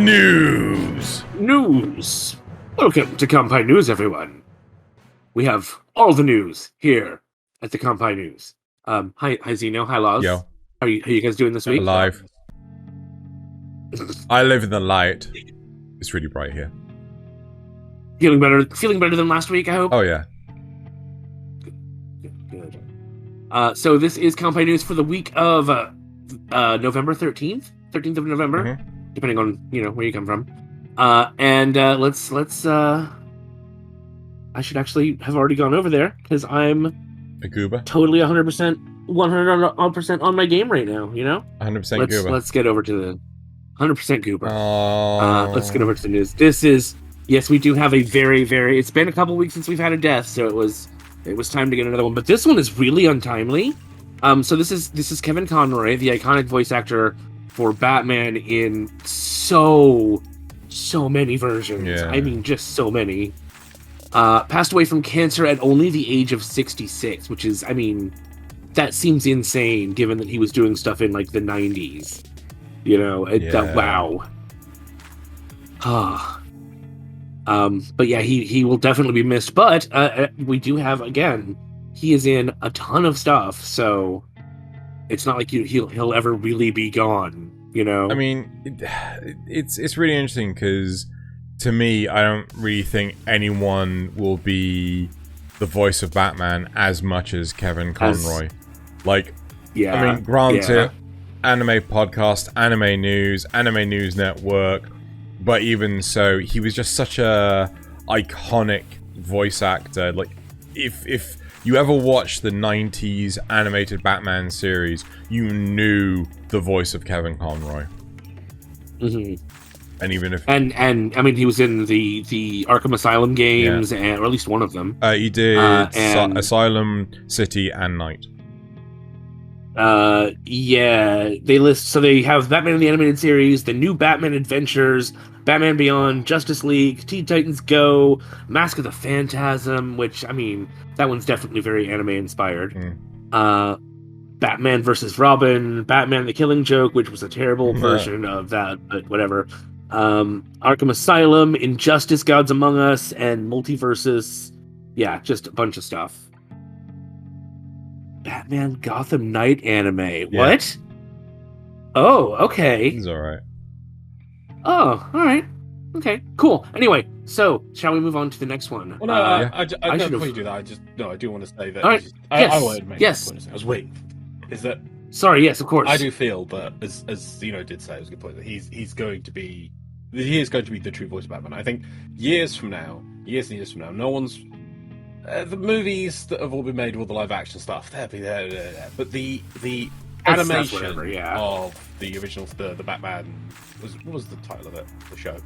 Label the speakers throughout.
Speaker 1: News!
Speaker 2: Welcome to Kanpai News, everyone. We have all the news here at the Kanpai News. Hi Zeno, hi Loz.
Speaker 1: Yo.
Speaker 2: How you guys doing this week?
Speaker 1: Alive. I live in the light. It's really bright here.
Speaker 2: Feeling better than last week, I hope?
Speaker 1: Oh, yeah.
Speaker 2: Good. So this is Kanpai News for the week of November 13th? 13th of November, depending on, where you come from. Let's I should actually have already gone over there, because I'm
Speaker 1: a goober.
Speaker 2: Totally 100% on my game right now,
Speaker 1: 100% goober.
Speaker 2: Let's get over to the 100% goober.
Speaker 1: Oh.
Speaker 2: Let's get over to the news. Yes, we do have a very, it's been a couple weeks since we've had a death, so it was time to get another one. But this one is really untimely. So this is Kevin Conroy, the iconic voice actor for Batman in so many versions.
Speaker 1: Yeah.
Speaker 2: I mean, just so many. Passed away from cancer at only the age of 66, which is, that seems insane given that he was doing stuff in like the 90s. Wow. But yeah, he will definitely be missed. But we do have, again, he is in a ton of stuff, so it's not like he'll ever really be gone,
Speaker 1: It's really interesting because, to me, I don't really think anyone will be the voice of Batman as much as Kevin Conroy. Granted, anime podcast, anime news network, but even so, he was just such a iconic voice actor. Like, if you ever watched the 90s animated Batman series, you knew the voice of Kevin Conroy.
Speaker 2: Mm-hmm.
Speaker 1: And even if
Speaker 2: he was in the Arkham Asylum games, or at least one of them.
Speaker 1: He did Asylum, City, and Night.
Speaker 2: They have Batman in the Animated Series, the new Batman Adventures, Batman Beyond, Justice League, Teen Titans Go, Mask of the Phantasm, which, that one's definitely very anime inspired. Batman vs. Robin, Batman the Killing Joke, which was a terrible version of that, but whatever. Arkham Asylum, Injustice, Gods Among Us, and Multiversus. Yeah, just a bunch of stuff. Batman Gotham Knight anime. Yeah. What? Oh, okay.
Speaker 1: He's alright.
Speaker 2: Oh, alright. Okay, cool. Anyway, so, shall we move on to the next one?
Speaker 3: Well, no, I before you do that, I do want to say that...
Speaker 2: All right.
Speaker 3: I wanted to make a point. I was waiting. Is that...
Speaker 2: Sorry, yes, of course.
Speaker 3: I do feel, but as Zeno did say, it was a good point, that he is going to be the true voice of Batman. I think years and years from now, no one's... the movies that have all been made, all the live action stuff, they'll be there. But the animation of the original, the Batman, what was the title of it? The show?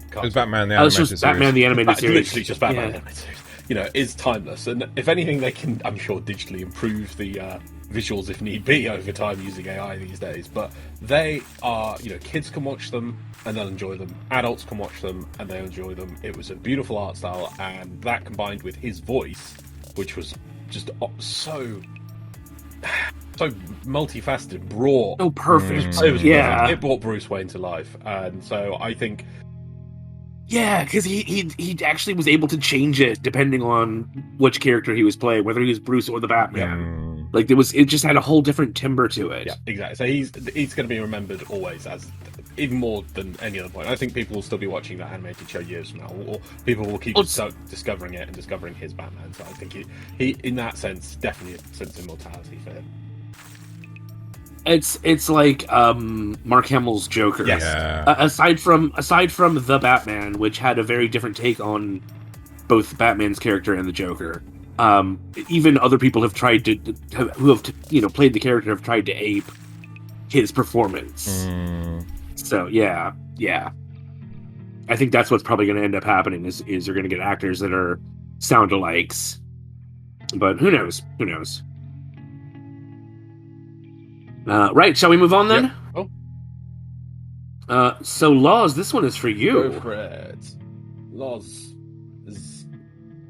Speaker 1: It was Batman the Animated Series.
Speaker 2: Just Batman the Animated Series.
Speaker 3: Literally just Batman the Animated Series. Is timeless. And if anything, they can, I'm sure, digitally improve the visuals if need be over time using AI these days. But they are, kids can watch them and they'll enjoy them. Adults can watch them and they'll enjoy them. It was a beautiful art style, and that combined with his voice, which was just so multifaceted, brought...
Speaker 2: So perfect.
Speaker 3: It was perfect. It brought Bruce Wayne to life. And so I think...
Speaker 2: Yeah, because he actually was able to change it depending on which character he was playing, whether he was Bruce or the Batman. Like it just had a whole different timbre to it.
Speaker 3: Yeah, exactly. So he's going to be remembered always as even more than any other point. I think people will still be watching that animated show years from now, or people will keep discovering it and discovering his Batman. So I think he in that sense, definitely a sense of immortality for him.
Speaker 2: It's like Mark Hamill's Joker.
Speaker 3: Yes.
Speaker 1: Yeah.
Speaker 2: Aside from the Batman, which had a very different take on both Batman's character and the Joker. Even other people have tried to, who have played the character, have tried to ape his performance. So yeah. I think that's what's probably going to end up happening is you're going to get actors that are sound-alikes. But who knows? Right, shall we move on then?
Speaker 3: Yep. Oh.
Speaker 2: So Loz, this one is for you.
Speaker 3: Go for it. Loz is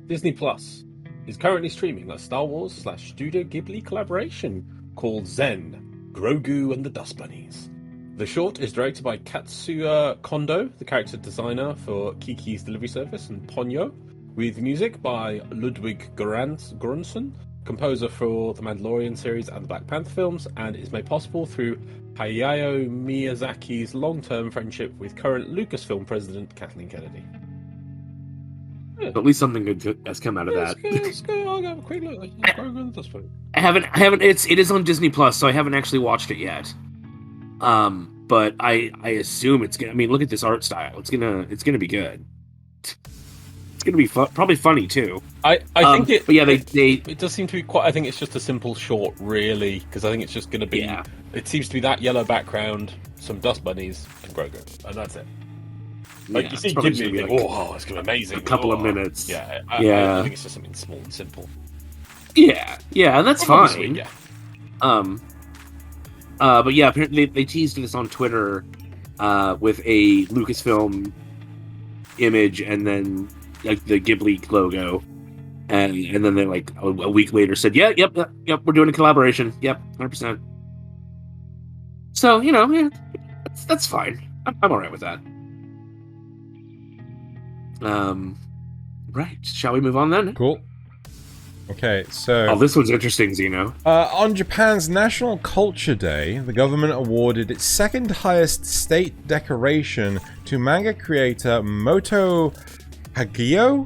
Speaker 3: Disney Plus is currently streaming a Star Wars / Studio Ghibli collaboration called Zen, Grogu and the Dust Bunnies. The short is directed by Katsuya Kondo, the character designer for Kiki's Delivery Service and Ponyo, with music by Ludwig Göransson, composer for the Mandalorian series and the Black Panther films, and is made possible through Hayao Miyazaki's long-term friendship with current Lucasfilm president Kathleen Kennedy.
Speaker 2: At least something good has come out of that.
Speaker 3: Let's go. I'll have a quick look.
Speaker 2: I haven't. It is on Disney Plus, so I haven't actually watched it yet. But I assume it's gonna. I mean, look at this art style. It's gonna be good. It's gonna be probably funny too.
Speaker 3: I think it.
Speaker 2: But yeah,
Speaker 3: it does seem to be quite. I think it's just a simple short, really, because I think it's just gonna be.
Speaker 2: Yeah.
Speaker 3: It seems to be that yellow background, some dust bunnies, and Grogu, and that's it. Like you see Ghibli, you think, oh, it's gonna be amazing.
Speaker 2: A couple of minutes.
Speaker 3: Yeah, I think it's just something small and simple.
Speaker 2: Yeah, that's fine.
Speaker 3: Sweet, yeah.
Speaker 2: But yeah, apparently they teased this on Twitter with a Lucasfilm image and then like the Ghibli logo, and then they like a week later said, yep, we're doing a collaboration. Yep, 100%. So that's fine. I'm all right with that. Right. Shall we move on then?
Speaker 1: Cool. Okay, so...
Speaker 2: Oh, this one's interesting, Xeno.
Speaker 1: On Japan's National Culture Day, the government awarded its second highest state decoration to manga creator Moto Hagio?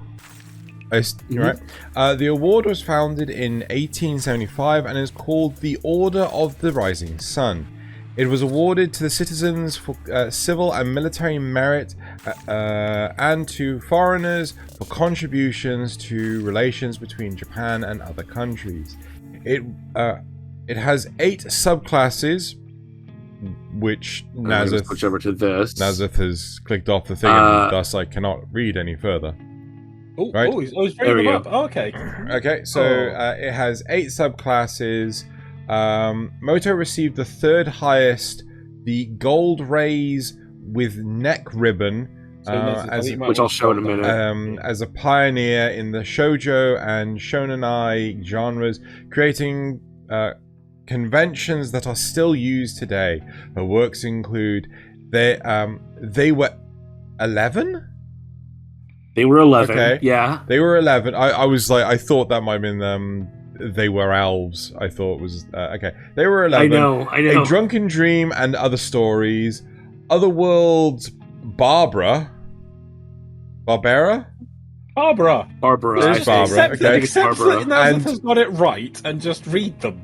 Speaker 1: Right. The award was founded in 1875 and is called the Order of the Rising Sun. It was awarded to the citizens for civil and military merit and to foreigners for contributions to relations between Japan and other countries. It has 8 subclasses, which Nasuth
Speaker 2: switch over to this.
Speaker 1: Nasuth has clicked off the thing, and thus I cannot read any further. Right?
Speaker 3: He's bringing them up. Oh, okay.
Speaker 1: Okay, so it has 8 subclasses. Moto received the 3rd highest, the gold rays with neck ribbon,
Speaker 2: which I'll show in a minute.
Speaker 1: as a pioneer in the shoujo and shonenai genres, creating conventions that are still used today. Her works include they were 11.
Speaker 2: They were 11.
Speaker 1: Okay.
Speaker 2: Yeah.
Speaker 1: They were 11. I was like, I thought that might have been they were elves. I thought it was okay. They were 11.
Speaker 2: I know.
Speaker 1: A Drunken Dream and Other Stories, Other Worlds, Barbara.
Speaker 3: Barbara.
Speaker 1: There's Barbara. Okay.
Speaker 3: Except that Nasuth has got it right and just read them.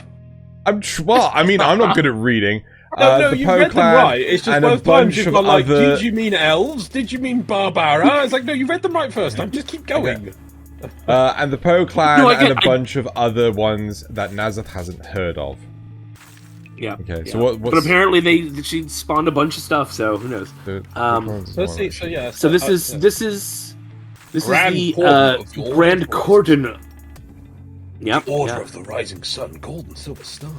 Speaker 1: Well, I mean, I'm not good at reading.
Speaker 3: No, you read them right. It's just both times you've got like,
Speaker 1: other...
Speaker 3: did you mean elves? Did you mean Barbara? It's like, no, you read them right first time. Just keep going.
Speaker 1: Okay. And the Poe clan and a bunch of other ones that Nasuth hasn't heard of.
Speaker 2: Yeah.
Speaker 1: Okay. So what's...
Speaker 2: But apparently she spawned a bunch of stuff. So who knows?
Speaker 3: Let's see. So yeah.
Speaker 2: So this is the Grand Cordon. Yep.
Speaker 3: The Order of the Rising Sun, Gold and Silver Star.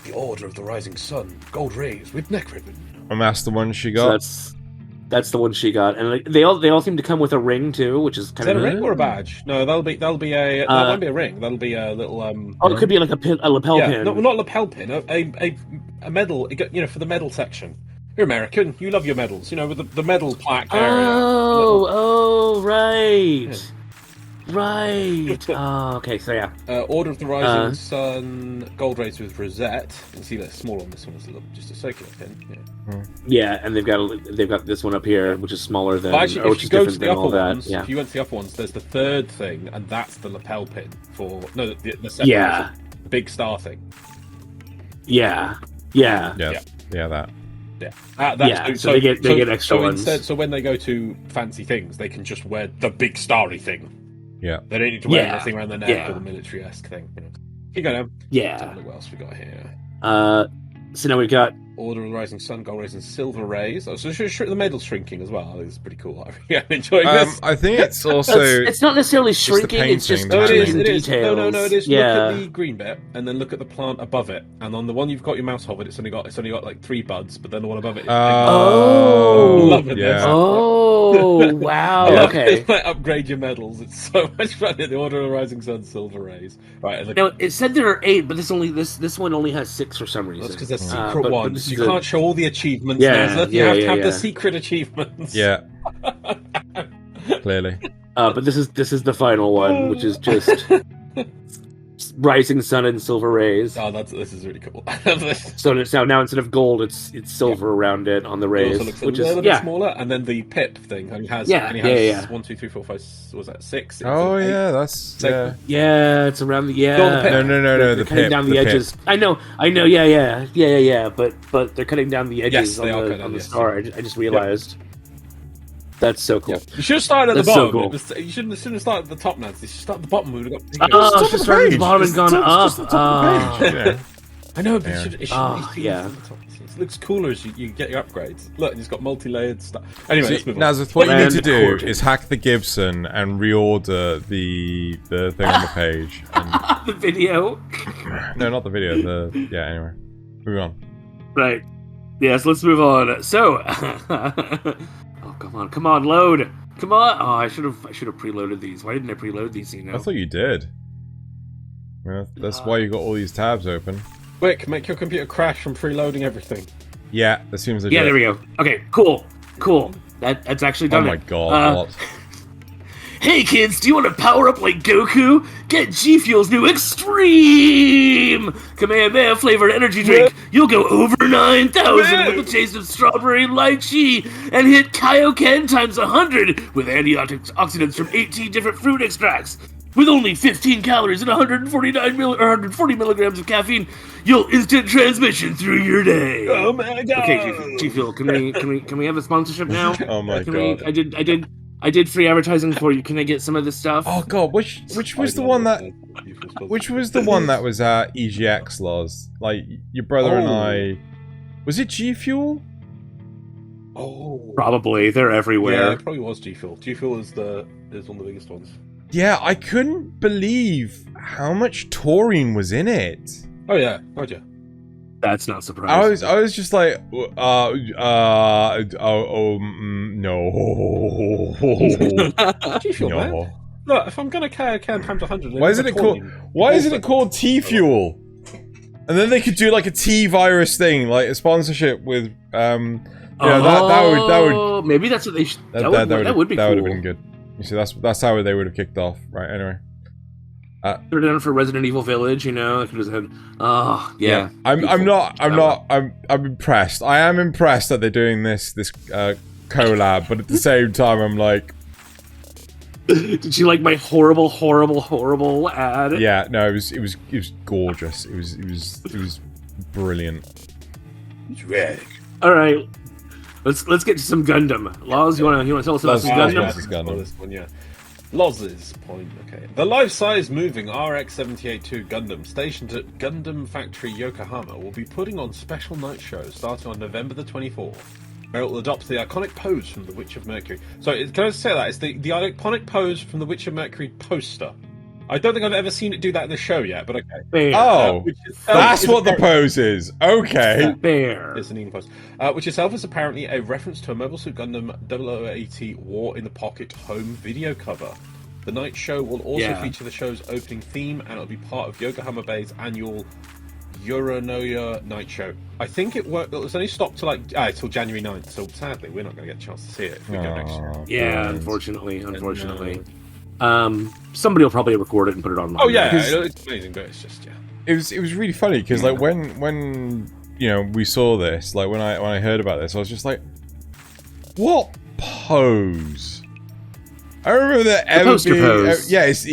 Speaker 3: The Order of the Rising Sun, gold rays with neck ribbon.
Speaker 1: And that's the one she got.
Speaker 2: So that's the one she got, and like, they all seem to come with a ring too, which is kind of.
Speaker 3: Is that a ring or a badge? No, that'll be that won't be a ring. That'll be a little
Speaker 2: Oh, it could be like a lapel pin.
Speaker 3: No, not lapel pin. A medal. For the medal section. You're American. You love your medals. With the medal plaque area.
Speaker 2: Oh, right. Yeah. Right. Oh, okay. So yeah.
Speaker 3: Order of the Rising Sun, gold rays with rosette. You can see that small on this one. It's just a circular pin.
Speaker 2: Yeah, and they've got this one up here, which is smaller than.
Speaker 3: Actually, if you go to the upper ones,
Speaker 2: yeah.
Speaker 3: if you went to the upper ones, there's the 3rd thing, and that's the lapel pin for the second.
Speaker 2: Yeah.
Speaker 3: The big star thing.
Speaker 2: Yeah.
Speaker 1: That.
Speaker 3: Yeah.
Speaker 2: So they get extra ones.
Speaker 3: So when they go to fancy things, they can just wear the big starry thing.
Speaker 1: Yeah.
Speaker 3: They don't need to wear anything around their neck or the military-esque thing. Keep going.
Speaker 2: Yeah.
Speaker 3: What else we got here?
Speaker 2: So now we've got
Speaker 3: Order of the Rising Sun, gold rays and silver rays. Oh, so the medal's shrinking as well. I think it's pretty cool. I'm enjoying this.
Speaker 1: I think it's also...
Speaker 2: it's not necessarily shrinking, it's just
Speaker 3: it is.
Speaker 2: details.
Speaker 3: No, it is.
Speaker 2: Yeah.
Speaker 3: Look at the green bit, and then look at the plant above it. And on the one you've got your mouse hovered, it's only got like 3 buds, but then the one above it is...
Speaker 2: Oh!
Speaker 3: Loving this.
Speaker 2: Oh, wow, okay.
Speaker 3: Upgrade your medals. It's so much fun. The Order of the Rising Sun, silver rays. Right.
Speaker 2: Now, it said there are 8, but this one only has 6 for some reason.
Speaker 3: That's because they're secret ones. because you can't show all the achievements.
Speaker 2: Yeah,
Speaker 3: Nasuth. You have to have the secret achievements.
Speaker 1: Yeah. Clearly.
Speaker 2: But this is the final one, which is just rising sun and silver rays.
Speaker 3: Oh, this is really cool.
Speaker 2: So now instead of gold, it's silver around it on the rays,
Speaker 3: It also looks
Speaker 2: which
Speaker 3: a
Speaker 2: is
Speaker 3: little bit smaller. And then the pip thing only has 1, 2, 3, 4, 5. Was that 6?
Speaker 1: Oh
Speaker 3: eight.
Speaker 1: yeah, that's
Speaker 3: So-
Speaker 2: yeah, it's around the
Speaker 1: No,
Speaker 2: They're cutting down the edges. I know. Yeah. But they're cutting down the edges on the star. I just realized. That's so cool.
Speaker 3: Yeah. You should have started at the
Speaker 2: That's so
Speaker 3: bottom.
Speaker 2: cool.
Speaker 3: You shouldn't have started at the top, Nancy. You should start at the bottom. We would have got.
Speaker 2: Oh, just started at the bottom and gone up.
Speaker 1: Yeah.
Speaker 3: I know, but it should
Speaker 2: yeah.
Speaker 3: It looks cooler as you get your upgrades. Look, it's got multi-layered stuff. Anyway, let's move on.
Speaker 1: Nasuth, what you need to do
Speaker 2: Grand
Speaker 1: is hack the Gibson and reorder the thing on the page. And...
Speaker 2: The video.
Speaker 1: No, not the video. Anyway, move on.
Speaker 2: Right. Yes, let's move on. So, oh come on, load. Come on. Oh, I should have preloaded these. Why didn't I preload these?
Speaker 1: I thought you did. Yeah, that's why you got all these tabs open.
Speaker 3: Quick, make your computer crash from preloading everything.
Speaker 1: Yeah, that seems legit.
Speaker 2: Yeah, there we go. Okay, cool. That's actually done.
Speaker 1: Oh my god, what?
Speaker 2: Hey kids, do you want to power up like Goku? Get GFuel's new Extreme Kamehameha flavored energy drink. You'll go over 9,000 with a taste of strawberry lychee and hit Kaioken times 100 with antioxidants from 18 different fruit extracts. With only 15 calories and 140 milligrams of caffeine, you'll instant transmission through your day.
Speaker 3: Oh my god!
Speaker 2: Okay, GFuel, can we have a sponsorship now?
Speaker 1: Oh my god!
Speaker 2: I did free advertising for you. Can I get some of this stuff?
Speaker 1: Oh god, which was the one that was EGXLOz? Like your brother and I. Was it GFuel?
Speaker 3: Oh,
Speaker 2: probably. They're everywhere.
Speaker 3: Yeah, it probably was GFuel. GFuel is one of the biggest ones.
Speaker 1: Yeah, I couldn't believe how much taurine was in it.
Speaker 3: Oh yeah, gotcha.
Speaker 2: That's not surprising.
Speaker 1: I was just like, no.
Speaker 3: GFuel,
Speaker 1: No.
Speaker 3: man. Look, if I'm gonna carry a can times 100,
Speaker 1: Why isn't it called T-Fuel? And then they could do like a T-virus thing, like a sponsorship with that would
Speaker 2: maybe that's what they should. That would be cool.
Speaker 1: That would have been good. You see, that's how they would have kicked off, right? Anyway,
Speaker 2: they're down for Resident Evil Village, you know. I could have said, "Oh, yeah."
Speaker 1: I'm impressed. I am impressed that they're doing this collab, but at the same time, I'm like,
Speaker 2: did you like my horrible ad?
Speaker 1: Yeah, no, it was gorgeous. It was brilliant.
Speaker 3: It's red.
Speaker 2: All right. Let's get to some Gundam. Loz, you wanna tell us about some Gundam?
Speaker 3: This one, yeah. Loz's point. Okay. The life-size moving RX-78-2 Gundam stationed at Gundam Factory Yokohama will be putting on special night shows starting on November the 24th. Where it will adopt the iconic pose from The Witch of Mercury. Sorry, can I just say that? It's the iconic pose from The Witch of Mercury poster. I don't think I've ever seen it do that in the show yet, but okay.
Speaker 2: Fair.
Speaker 1: Oh, that's what the pose is. Okay.
Speaker 2: Fair.
Speaker 3: It's an evening pose. Which itself is apparently a reference to a Mobile Suit Gundam 0080 War in the Pocket home video cover. The night show will also feature the show's opening theme, and it'll be part of Yokohama Bay's annual Yoranoya night show. I think it was only stopped till January 9th, so sadly we're not going to get a chance to see it if we go next year.
Speaker 2: Yeah, unfortunately. Somebody will probably record it and put it online.
Speaker 3: Oh yeah, it's amazing, but it's just
Speaker 1: It was really funny because like when we saw this, like when I heard about this, I was just like, what pose? I remember that
Speaker 2: the poster pose.
Speaker 1: Yes.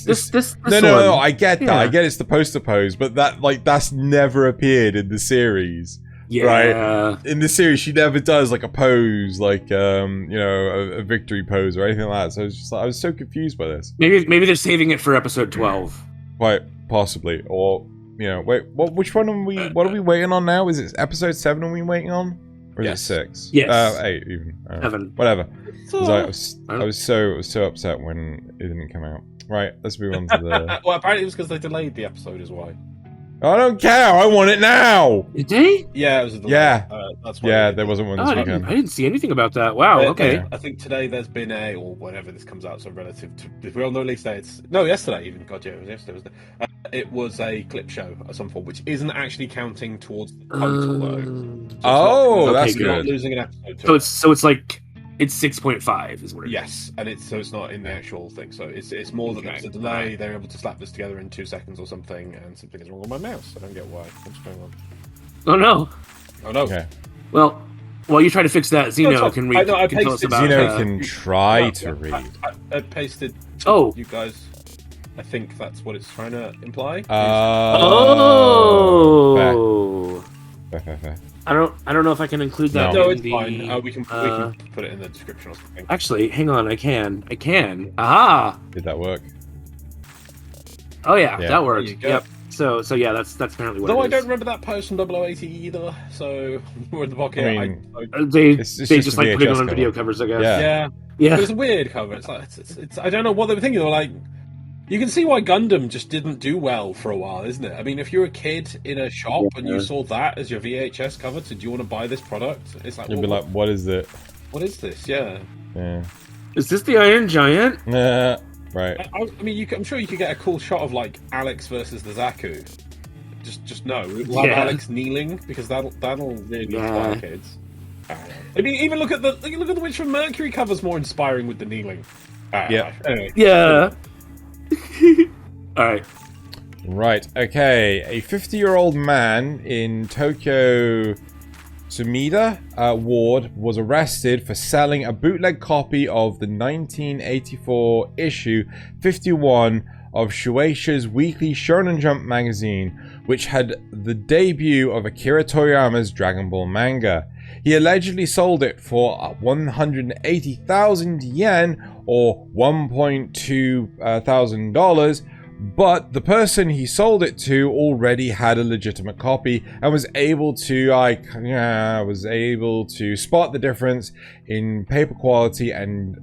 Speaker 2: This
Speaker 1: No. I get that.
Speaker 2: Yeah.
Speaker 1: I get it's the poster pose, but that's never appeared in the series.
Speaker 2: Yeah.
Speaker 1: Right? In the series, she never does like a pose, like a victory pose or anything like that. So I was so confused by this.
Speaker 2: Maybe they're saving it for episode 12.
Speaker 1: Quite possibly, or wait, which one are we? What are we waiting on now? Is it episode 7? Are we waiting on, or is it 6?
Speaker 2: Yes.
Speaker 1: 8 even.
Speaker 2: 7.
Speaker 1: Whatever. I was so upset when it didn't come out. Right, let's move on to the.
Speaker 3: Well, apparently it was because they delayed the episode, is why.
Speaker 1: I don't care. I want it now.
Speaker 2: Did they?
Speaker 3: Yeah, it was a delay.
Speaker 1: Yeah.
Speaker 3: That's why.
Speaker 1: Yeah, there wasn't one this weekend.
Speaker 2: I didn't see anything about that. Wow. Okay.
Speaker 3: I think today there's been or whenever this comes out, so relative to. If we're on the release day, yesterday even. God, yeah, it was yesterday, wasn't it? it was a clip show at some point, which isn't actually counting towards the total though.
Speaker 1: Oh, that's
Speaker 3: you're not
Speaker 1: good.
Speaker 3: losing an episode. To
Speaker 2: It's like it's 6.5 is what it is.
Speaker 3: Yes, and it's not in the actual thing. So it's more that there's a delay. They're able to slap this together in 2 seconds or something, and something is wrong with my mouse. I don't get why. What's going on?
Speaker 2: Oh no.
Speaker 3: Oh no.
Speaker 1: Okay.
Speaker 2: Well, while you try to fix that, Xeno can read.
Speaker 3: I
Speaker 2: Can tell us about.
Speaker 1: Xeno can try to read.
Speaker 3: I pasted.
Speaker 2: Oh.
Speaker 3: You guys. I think that's what it's trying to imply.
Speaker 2: Oh.
Speaker 1: Fair.
Speaker 2: I don't know if I can include that.
Speaker 3: No,
Speaker 2: in
Speaker 3: it's
Speaker 2: the,
Speaker 3: fine. We can put it in the description or something.
Speaker 2: Actually, hang on. I can. Aha.
Speaker 1: Did that work?
Speaker 2: Oh yeah,
Speaker 1: Yeah.
Speaker 2: that worked.
Speaker 3: There you go.
Speaker 2: Yep. So yeah, that's apparently what.
Speaker 3: Though
Speaker 2: it
Speaker 3: I
Speaker 2: is.
Speaker 3: don't remember that post from 0080 either. So we're in the pocket.
Speaker 1: I mean,
Speaker 2: They
Speaker 1: It's
Speaker 2: just like
Speaker 1: a
Speaker 2: put it
Speaker 1: VHS
Speaker 2: on video
Speaker 1: cover.
Speaker 2: covers, I guess.
Speaker 1: Yeah.
Speaker 3: yeah. It was a weird cover. It's like it's I don't know what they were thinking. They were like, you can see why Gundam just didn't do well for a while, isn't it? I mean, if you're a kid in a shop and you saw that as your VHS cover, so do you want to buy this product? It's like,
Speaker 1: You'd be like, what is it?
Speaker 3: what is this? Yeah.
Speaker 1: Yeah.
Speaker 2: Is this the Iron Giant?
Speaker 1: Right.
Speaker 3: I mean, I'm sure you could get a cool shot of like Alex versus the Zaku. Just no, we'll have Alex kneeling because that'll really inspire kids. I mean, even look at the Witch from Mercury cover's more inspiring with the kneeling.
Speaker 1: Yeah.
Speaker 3: Anyway.
Speaker 2: Yeah. All right.
Speaker 1: Right, okay. A 50-year-old man in Tokyo Sumida Ward was arrested for selling a bootleg copy of the 1984 issue 51 of Shueisha's weekly Shonen Jump magazine, which had the debut of Akira Toriyama's Dragon Ball manga. He allegedly sold it for 180,000 yen or $1.2 thousand, but the person he sold it to already had a legitimate copy and was able to spot the difference in paper quality and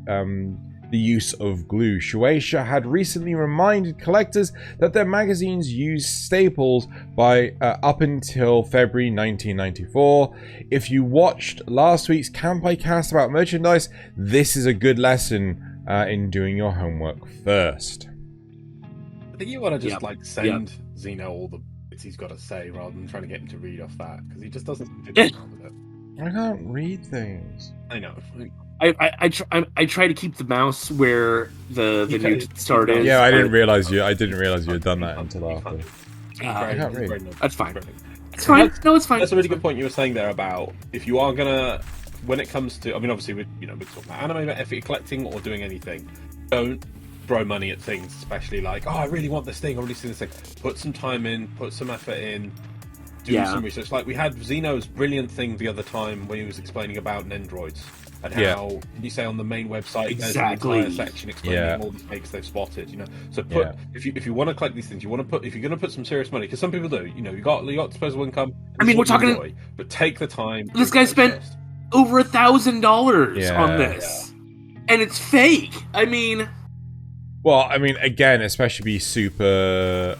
Speaker 1: the use of glue. Shueisha had recently reminded collectors that their magazines used staples by up until February 1994. If you watched last week's Kanpai Cast about merchandise, this is a good lesson in doing your homework first.
Speaker 3: I think you want to just send Xeno all the bits he's got to say rather than trying to get him to read off that because he just doesn't seem to do with it.
Speaker 1: I can't read things.
Speaker 3: I know.
Speaker 2: I try to keep the mouse where the new start is.
Speaker 1: Yeah, I didn't realize you had done that until after.
Speaker 2: I
Speaker 1: can't read.
Speaker 2: That's fine. It's fine. No, it's fine.
Speaker 3: That's a really good point you were saying there about if you are gonna, when it comes to, I mean, obviously we're talking about anime, but if you're collecting or doing anything, don't throw money at things, especially like, oh, I really want this thing, I really see this thing. Put some time in, put some effort in, do some research. Like we had Xeno's brilliant thing the other time when he was explaining about Nendroids and how did you say on the main website there's an entire section explaining all the mistakes they've spotted. So put if you want to collect these things, if you're going to put some serious money, because some people do. You got disposable income.
Speaker 2: I mean, we're talking.
Speaker 3: But take the time.
Speaker 2: This guy spent over $1,000 on this, and it's fake. I mean.
Speaker 1: Well, I mean, again, especially be super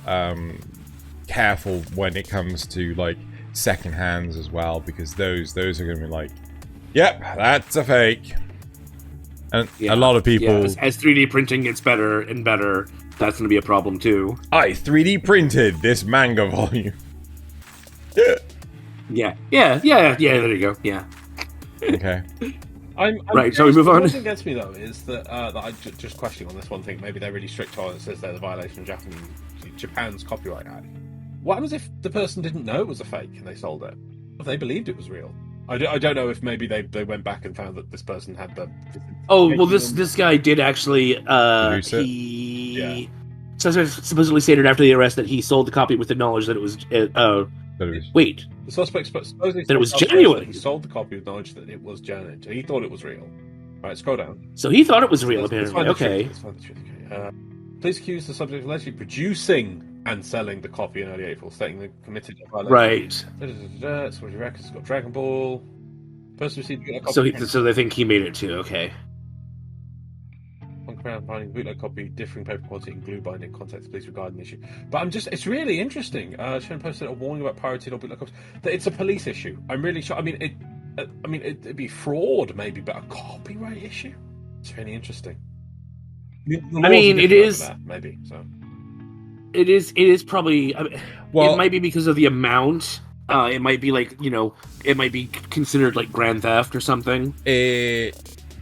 Speaker 1: careful when it comes to like second hands as well, because those are going to be like, yep, that's a fake. And a lot of people,
Speaker 2: as 3D printing gets better and better, that's going to be a problem too.
Speaker 1: I 3D printed this manga volume.
Speaker 2: Yeah. There you go. Yeah.
Speaker 1: Okay.
Speaker 3: I'm
Speaker 2: right, shall we move on?
Speaker 3: What thing gets me though is that I just questioning on this one thing. Maybe they're really strict on it. It says they're the violation of Japan's Copyright Act. What happens if the person didn't know it was a fake and they sold it? If they believed it was real? I don't know if maybe they went back and found that this person had the.
Speaker 2: Oh well, this guy did actually. Supposedly stated after the arrest that he sold the copy with the knowledge that it was. Wait.
Speaker 3: The suspect supposedly
Speaker 2: that it was genuine.
Speaker 3: He sold the copy with knowledge that it was genuine. So he thought it was real. Right, scroll down.
Speaker 2: So he thought it was real, apparently. Okay.
Speaker 3: Let's find the truth. Police accused the subject of allegedly producing and selling the copy in early April, stating they committed a violation.
Speaker 2: Right.
Speaker 3: So what records has got Dragon Ball. Person received a copy.
Speaker 2: So they think he made it too. Okay.
Speaker 3: On ground binding bootleg copy, differing paper quality and glue binding. Contact the police regarding the issue. But it's really interesting. Shin posted a warning about pirated or bootleg copies. That it's a police issue. I'm really sure. I mean, it'd be fraud maybe, but a copyright issue. It's really interesting.
Speaker 2: I mean, it is
Speaker 3: maybe so.
Speaker 2: It is probably.
Speaker 1: Well,
Speaker 2: it might be because of the amount. It might be like, it might be considered like grand theft or something.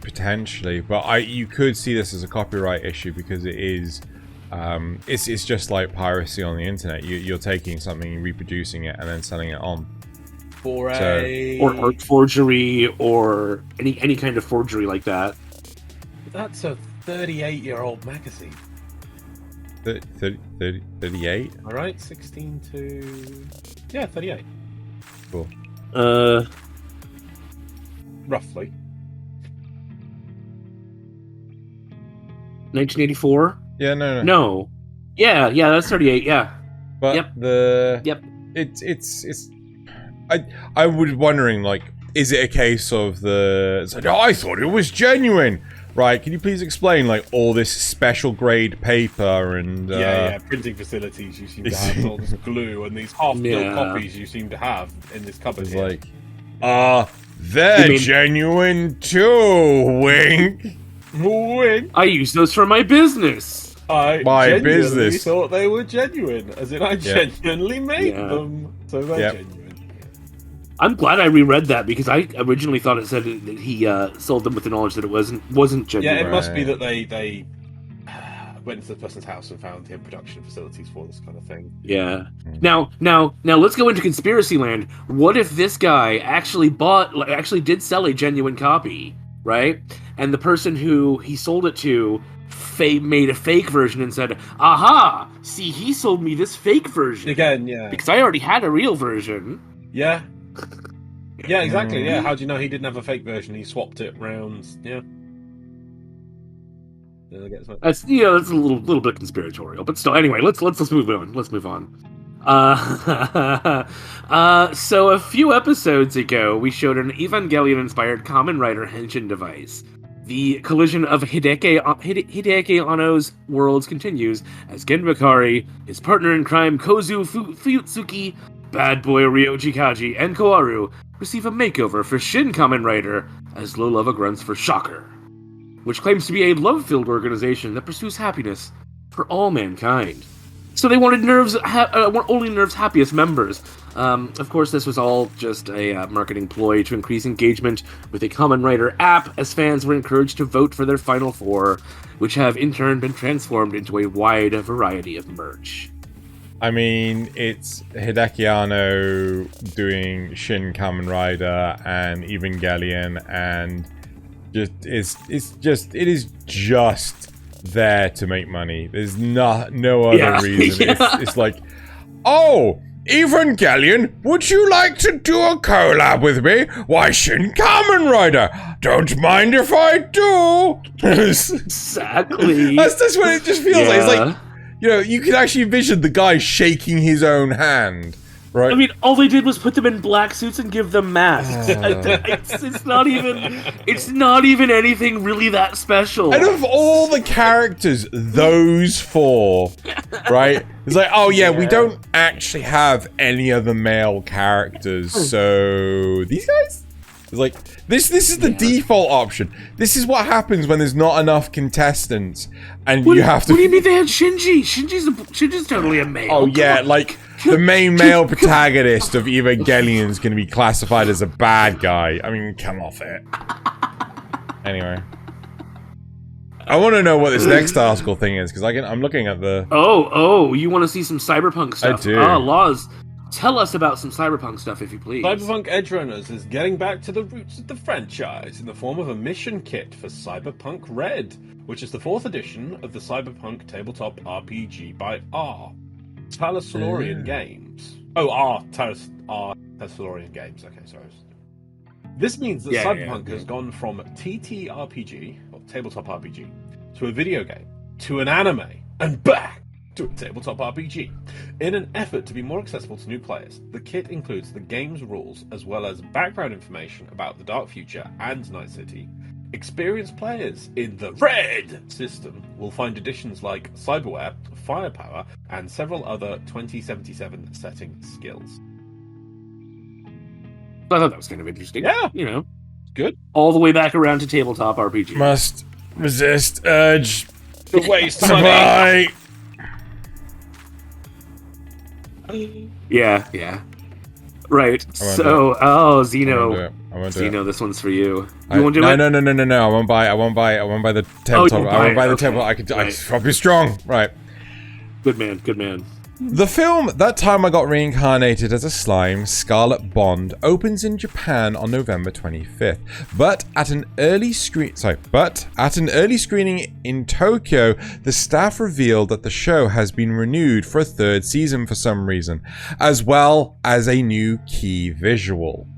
Speaker 1: Potentially, but you could see this as a copyright issue because it is. It's just like piracy on the internet. You're taking something, and reproducing it, and then selling it on.
Speaker 3: Or
Speaker 2: art forgery, or any kind of forgery like that.
Speaker 3: That's a 38-year-old magazine.
Speaker 1: 38?
Speaker 3: All right, 16 to... Yeah, 38.
Speaker 1: Cool.
Speaker 3: Roughly.
Speaker 2: 1984?
Speaker 1: Yeah, no.
Speaker 2: No. Yeah, that's 38, yeah.
Speaker 1: But
Speaker 2: Yep. Yep.
Speaker 1: It's I was wondering, like, is it a case of it's like, I thought it was genuine. Right, can you please explain, like, all this special grade paper and...
Speaker 3: printing facilities you seem to have, all this glue, and these half-built copies you seem to have in this cupboard.
Speaker 1: It's like, they're genuine too, wink.
Speaker 3: Wink.
Speaker 2: I use those for my business.
Speaker 3: I genuinely thought they were genuine, as in I genuinely made them, so they're genuine.
Speaker 2: I'm glad I reread that because I originally thought it said that he sold them with the knowledge that it wasn't genuine.
Speaker 3: Yeah, it must be that they went to the person's house and found him production facilities for this kind of thing.
Speaker 2: Yeah. Now, let's go into conspiracy land. What if this guy actually did sell a genuine copy, right? And the person who he sold it to made a fake version and said, "Aha! See, he sold me this fake version
Speaker 3: again." Yeah,
Speaker 2: because I already had a real version.
Speaker 3: Yeah. Yeah, exactly. Yeah, how do you know he didn't have a fake version? He swapped it round. Yeah.
Speaker 2: That's that's a little bit conspiratorial, but still. Anyway, let's move on. Let's move on. So a few episodes ago, we showed an Evangelion-inspired Kamen Rider Henshin device. The collision of Hideki Anno's worlds continues as Gen Bakari, his partner in crime Kozu Fuyutsuki, Bad Boy Ryoji Kaji, and Koharu receive a makeover for Shin Kamen Rider as low-level grunts for Shocker, which claims to be a love-filled organization that pursues happiness for all mankind. So they wanted only Nerve's happiest members. Of course, this was all just a marketing ploy to increase engagement with the Kamen Rider app, as fans were encouraged to vote for their final four, which have in turn been transformed into a wide variety of merch.
Speaker 1: I mean, it's Hideki Anno doing Shin Kamen Rider and Evangelion, and it is just there to make money. There's no other reason.
Speaker 2: Yeah.
Speaker 1: It's like, oh, Evangelion, would you like to do a collab with me? Why, Shin Kamen Rider? Don't mind if I do.
Speaker 2: Exactly.
Speaker 1: That's what it just feels like. It's like, you can actually envision the guy shaking his own hand, right?
Speaker 2: I mean, all they did was put them in black suits and give them masks. It's not even anything really that special.
Speaker 1: Out of all the characters, those four, right? It's like, oh yeah, we don't actually have any other male characters, so these guys? It's like, this is the default option. This is what happens when there's not enough contestants, and you have to...
Speaker 2: What do you mean they had Shinji? Shinji's totally a male.
Speaker 1: Oh yeah, like, the main male protagonist of Evangelion is going to be classified as a bad guy. I mean, come off it. Anyway. I want to know what this next article thing is, because I'm looking at the...
Speaker 2: Oh, you want to see some Cyberpunk stuff?
Speaker 1: I do.
Speaker 2: Loz, tell us about some Cyberpunk stuff, if you please.
Speaker 3: Cyberpunk Edgerunners is getting back to the roots of the franchise in the form of a mission kit for Cyberpunk Red, which is the 4th edition of the Cyberpunk tabletop RPG by Thaylien Games. Thaylien Games. Okay, sorry. This means that Cyberpunk has gone from TTRPG, or tabletop RPG, to a video game, to an anime, and back to a tabletop RPG. In an effort to be more accessible to new players, the kit includes the game's rules as well as background information about the Dark Future and Night City. Experienced players in the Red system will find additions like cyberware, firepower, and several other 2077 setting skills.
Speaker 2: I thought that was kind of interesting.
Speaker 3: Yeah. Good.
Speaker 2: All the way back around to tabletop RPG.
Speaker 1: Must resist urge
Speaker 3: The waste
Speaker 1: to
Speaker 3: money.
Speaker 1: buy.
Speaker 2: Yeah. Right.
Speaker 1: I won't
Speaker 2: So, Xeno.
Speaker 1: I won't do it.
Speaker 2: Xeno, this one's for you. You won't do
Speaker 1: no,
Speaker 2: it?
Speaker 1: No. I won't buy the tabletop. I won't buy the tabletop. I'll be strong. Right.
Speaker 2: Good man.
Speaker 1: The film That Time I Got Reincarnated as a Slime, Scarlet Bond, opens in Japan on November 25th. But at an early screening in Tokyo, the staff revealed that the show has been renewed for a third season for some reason, as well as a new key visual.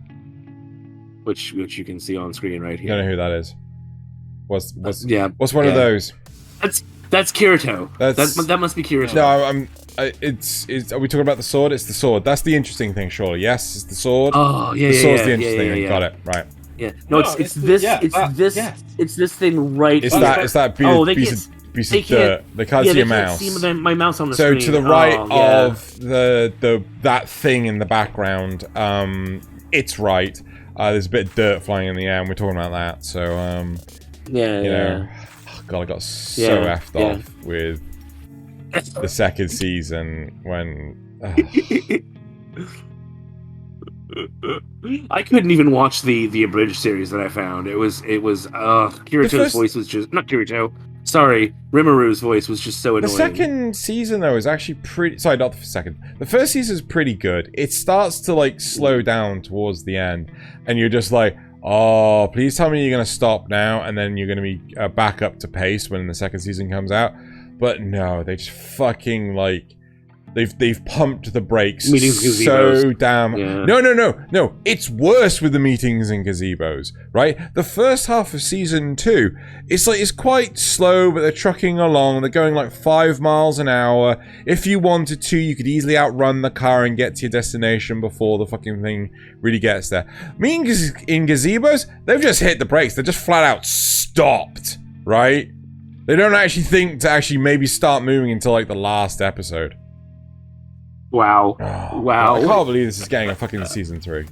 Speaker 2: Which you can see on screen right
Speaker 1: You
Speaker 2: here.
Speaker 1: don't know who that is? What's
Speaker 2: one
Speaker 1: of those?
Speaker 2: That's Kirito. That must be Kirito.
Speaker 1: No, are we talking about the sword? It's the sword. That's the interesting thing, surely. Yes, it's the sword.
Speaker 2: Oh, yeah,
Speaker 1: the sword's
Speaker 2: yeah,
Speaker 1: the interesting thing.
Speaker 2: yeah.
Speaker 1: Got it. Right.
Speaker 2: Yeah. No, it's this thing right
Speaker 1: It's
Speaker 2: here.
Speaker 1: that piece of dirt. They can't see a mouse.
Speaker 2: See my mouse on the screen.
Speaker 1: So to the right of that thing in the background, it's right. There's a bit of dirt flying in the air, and we're talking about that. So
Speaker 2: yeah.
Speaker 1: Oh God, I got so effed off with the second season when.
Speaker 2: I couldn't even watch the abridged series that I found. It was Kirito's voice was just not Kirito. Sorry, Rimaru's voice was just so annoying.
Speaker 1: The second season though is actually pretty. Sorry, not the second. The first season is pretty good. It starts to like slow down towards the end, and you're just like, oh, please tell me you're gonna stop now, and then you're gonna be back up to pace when the second season comes out. But no, they just fucking like. They've pumped the brakes so damn.
Speaker 2: Yeah.
Speaker 1: No. It's worse with the meetings in gazebos, right? The first half of season 2, it's quite slow, but they're trucking along. They're going like 5 miles an hour. If you wanted to, you could easily outrun the car and get to your destination before the fucking thing really gets there. Meetings in gazebos, they've just hit the brakes. They're just flat out stopped, right? They don't actually think to actually maybe start moving until like the last episode.
Speaker 2: Wow.
Speaker 1: I can't believe this is getting a fucking season 3.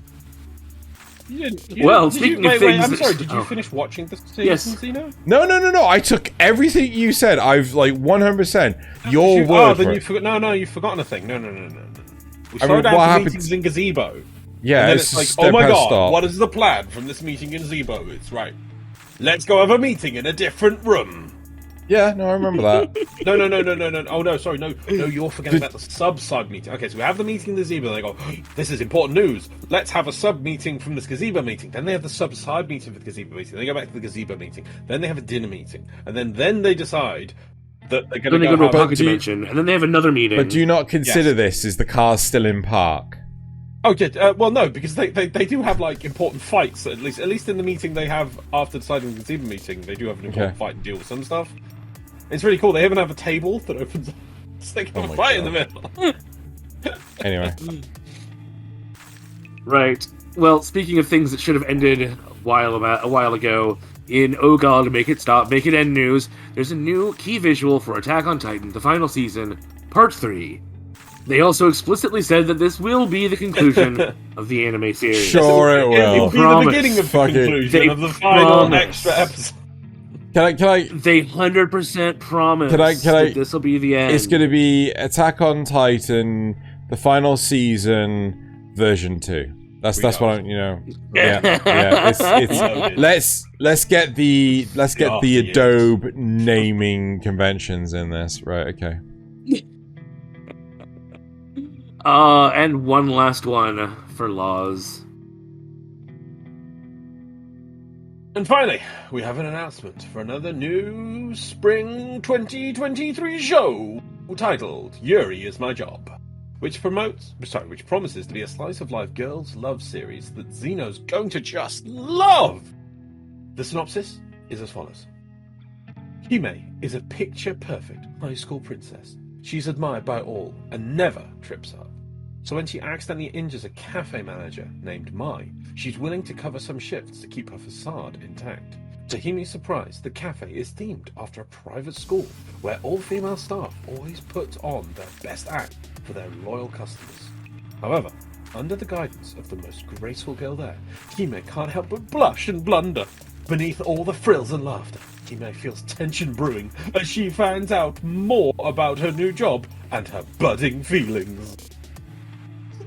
Speaker 2: Speaking of things...
Speaker 3: I'm sorry, did you finish watching the season, Xeno?
Speaker 1: No. I took everything you said. I've, like, 100%. Your word for it.
Speaker 3: You've forgotten a thing. No. We
Speaker 1: what
Speaker 3: down meetings in gazebo.
Speaker 1: Yeah,
Speaker 3: and then it's like, oh my god, what is the plan from this meeting in gazebo? It's right. Let's go have a meeting in a different room.
Speaker 1: Yeah, no, I remember that.
Speaker 3: No. Oh, no, sorry, no, you're forgetting about the sub meeting. Okay, so we have the meeting in the gazebo, and they go, this is important news. Let's have a sub-meeting from this gazebo meeting. Then they have the sub-side meeting for the gazebo meeting. Then they go back to the gazebo meeting. Then they have a dinner meeting. And then they decide that they're going to
Speaker 2: go to a poker dimension, and then they have another meeting.
Speaker 1: But do you not consider this as the car's still in park?
Speaker 3: Oh, yeah, well, no, because they do have, like, important fights, at least in the meeting they have after deciding the gazebo meeting, they do have an important fight and deal with some stuff. It's really cool. They even have a table that opens up, so they can fight in the middle.
Speaker 1: Anyway.
Speaker 2: Right. Well, speaking of things that should have ended a while ago, in Oh God, Make It Stop, Make It End news, there's a new key visual for Attack on Titan, the final season, Part 3. They also explicitly said that this will be the conclusion of the anime series.
Speaker 1: Sure it will.
Speaker 3: It will be the beginning of the conclusion of the final extra episode.
Speaker 1: Can I?
Speaker 2: They 100% promise that this will be the end.
Speaker 1: It's going to be Attack on Titan, the final season, version 2. That's what I'm, Yeah. Let's get the Adobe naming conventions in this, right? Okay.
Speaker 2: And one last one for Loz.
Speaker 3: And finally, we have an announcement for another new Spring 2023 show titled Yuri Is My Job, which promises to be a slice of life girls' love series that Xeno's going to just love. The synopsis is as follows. Hime is a picture-perfect high school princess. She's admired by all and never trips up. So when she accidentally injures a cafe manager named Mai, she's willing to cover some shifts to keep her facade intact. To Hime's surprise, the cafe is themed after a private school where all female staff always put on their best act for their loyal customers. However, under the guidance of the most graceful girl there, Hime can't help but blush and blunder. Beneath all the frills and laughter, Hime feels tension brewing as she finds out more about her new job and her budding feelings.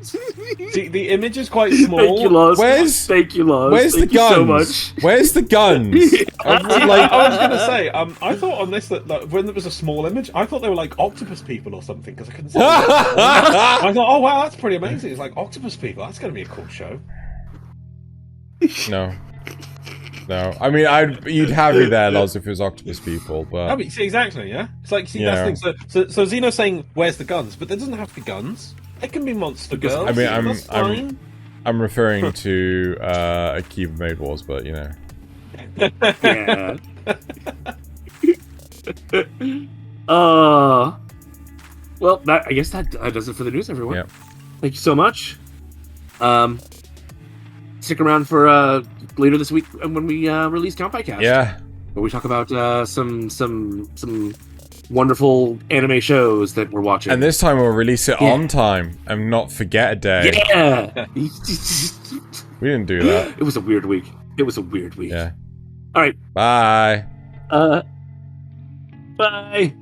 Speaker 3: See, the image is quite small.
Speaker 2: Thank you, Loz.
Speaker 1: Where's-
Speaker 2: Thank you, Loz.
Speaker 1: Where's
Speaker 2: Thank
Speaker 1: the
Speaker 2: you
Speaker 1: guns?
Speaker 2: so much.
Speaker 1: Where's the guns?
Speaker 3: Like, I was gonna say, I thought on this that like, when there was a small image, I thought they were like octopus people or something because I couldn't see them. I thought, oh wow, that's pretty amazing. It's like octopus people. That's gonna be a cool show.
Speaker 1: No. I mean, you'd have me there, Loz, if it was octopus people, but
Speaker 3: I mean, see, exactly, yeah. It's like, see,
Speaker 1: Yeah.
Speaker 3: that's the thing. So Xeno's saying, "Where's the guns?" But there doesn't have to be guns. It can be monster girls.
Speaker 1: I mean,
Speaker 3: that's fine.
Speaker 1: I'm referring to Akiba Made Wars, but you know.
Speaker 2: Yeah. Well, I guess that does it for the news, everyone.
Speaker 1: Yep.
Speaker 2: Thank you so much. Stick around for later this week when we release Kanpai Cast.
Speaker 1: Yeah.
Speaker 2: Where we talk about some wonderful anime shows that we're watching.
Speaker 1: And this time we'll release it on time and not forget a day.
Speaker 2: Yeah.
Speaker 1: We didn't do that.
Speaker 2: It was a weird week.
Speaker 1: Yeah.
Speaker 2: All right.
Speaker 1: Bye.
Speaker 2: Bye.